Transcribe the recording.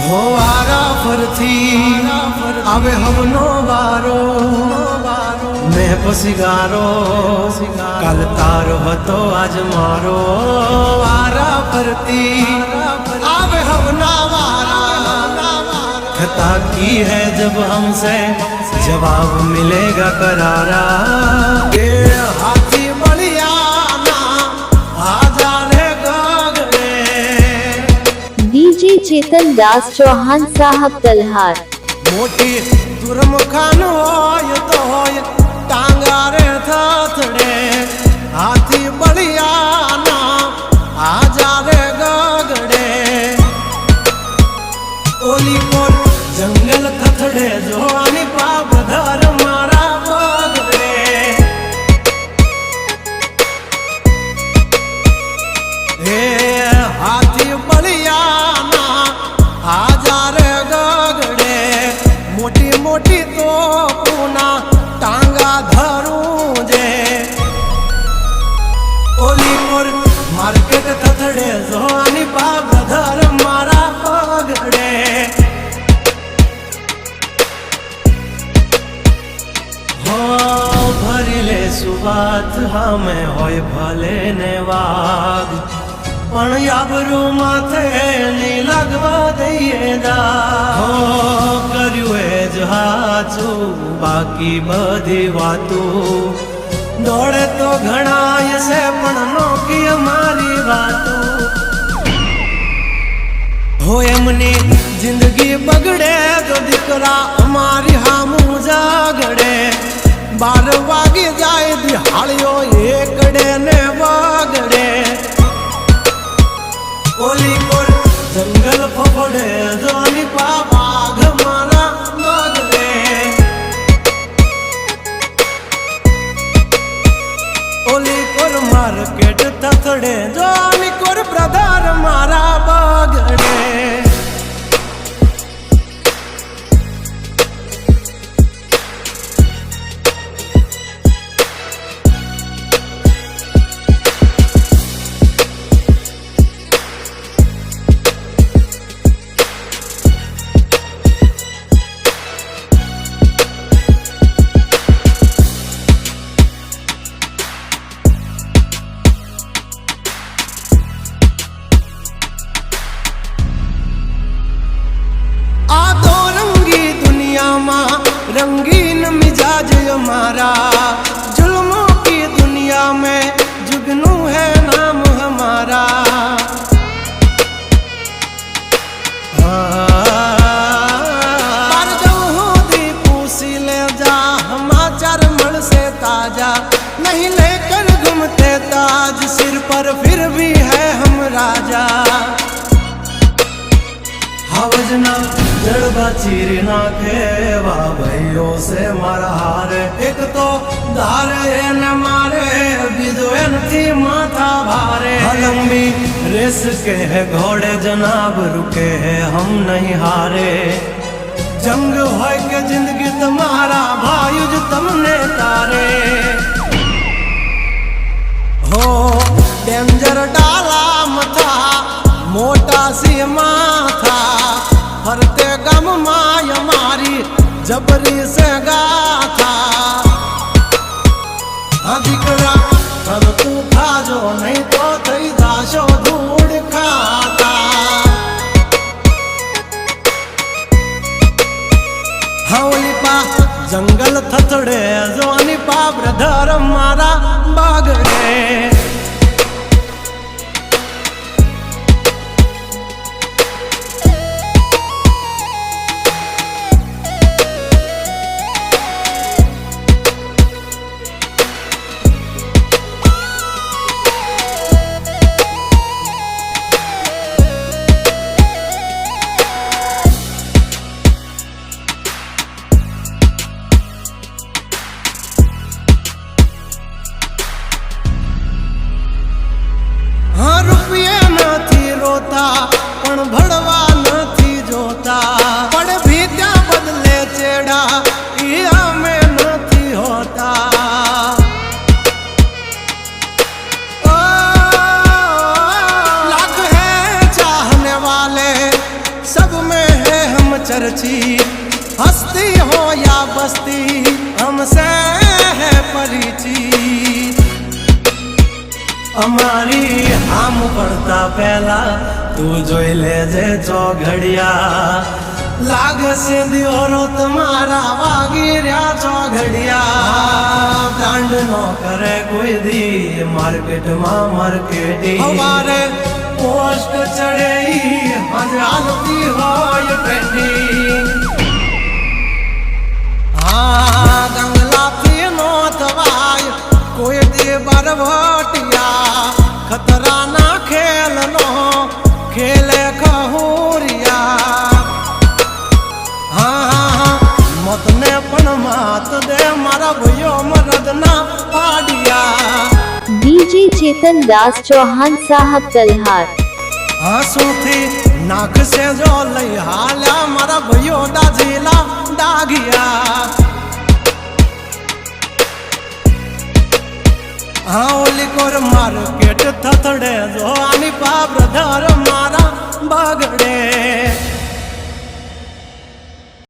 हो वारा फरथी आवे हमनो वारो मैं पसिगारो कल तारो हतो आज मारो वारा फरती आवे हमना वारा खता की है जब हमसे जवाब मिलेगा करारा ये हाथी बलिया डीजे चेतन दास चौहान साहब तलहार मोटी दुर्मुखान होय तो होय टांगा रे थथड़े हाथी बलिया ना आजा रे गगड़े ओली कोर जंगल थथड़े जोनी पाप धर मारा बगड़े हे हाथी बलिया आजा रे गगड़े मोटी मोटी तो पूना टांगा धरूं जे ओली मोर मार्केट थथड़े जोनी पाप धर मारा पगड़े हो भरी ले सुबात हमें होय भले ने वाग पण याबरू माथे नी लगवा दઈએ दा हो કર્યું એ જ હાચું બાકી બધી વાતું દોડે તો ઘણાય છે પણ નોકી અમારી વાતું हो એમની જિંદગી બગડે તો દીકરા અમારી હામું જાગડે 12 વાગે જાય દિહાળીઓ એકડે ને વાગડે ओली कोर जंगल फफड़े जोनी पाग मारा मगरे ओली कोर मार्केट थथड़े जोनी कोर ब्रदर मारा बगड़े रंगीन मिजाज हमारा जुल्मों की दुनिया में जुगनू है नाम हमारा पर जो दी पूसी ले जा समाचार मल से ताजा नहीं लेकर घूमते ताज सिर पर फिर भी है हम राजा हवजना जड़बा चीर नाखे वाह भाइयों से मारा हारे एक तो धारे न मारे बीजो थी माथा भारे लंबी रेस के है घोड़े जनाब रुके है हम नहीं हारे जंग हो के जिंदगी तुम्हारा भाई जो तुमने तारे हो डेंजर डाला मथा मोटा सी माथा फरते गम माय मारी जबरी से गाथा अधिकरा तब तू खा जो नहीं तो थई दाशो धूड़ खाता हवली पा जंगल थथड़े जोनी पा ब्रदर मारा बागड़े चर्चित, हस्ती हो या बस्ती हमसे है परिचित। અમારી આમ પડતા પહેલા તું જોઈ લેજે ચોઘડિયા, લાગશે દિયોરો તમારા વાગી રહ્યા ચોઘડિયા। દાંડ નો કરે કોઈ દી માર્કેટમાં માર્કેટિંગ, અમારે પોસ્ટ ચડે હાલતી હોય પેન્ડિંગ। ગંગલાથી નો થવાય કોઈ દે બરવટિયા, ખતરાના ખેલનો ખેલે ખહુરિયા। મતને પણ માત દે મારા ભાઈઓ મરદના પાડિયા। डीजे चेतन दास चौहान साहब तलहार। हंसूथी नाक से जो लई हाल्या मारा भाइयो दाजीला डागिया। हाँ ओली कोर मार्केट थथड़े जो आनी पा ब्रदर मारा बगड़े।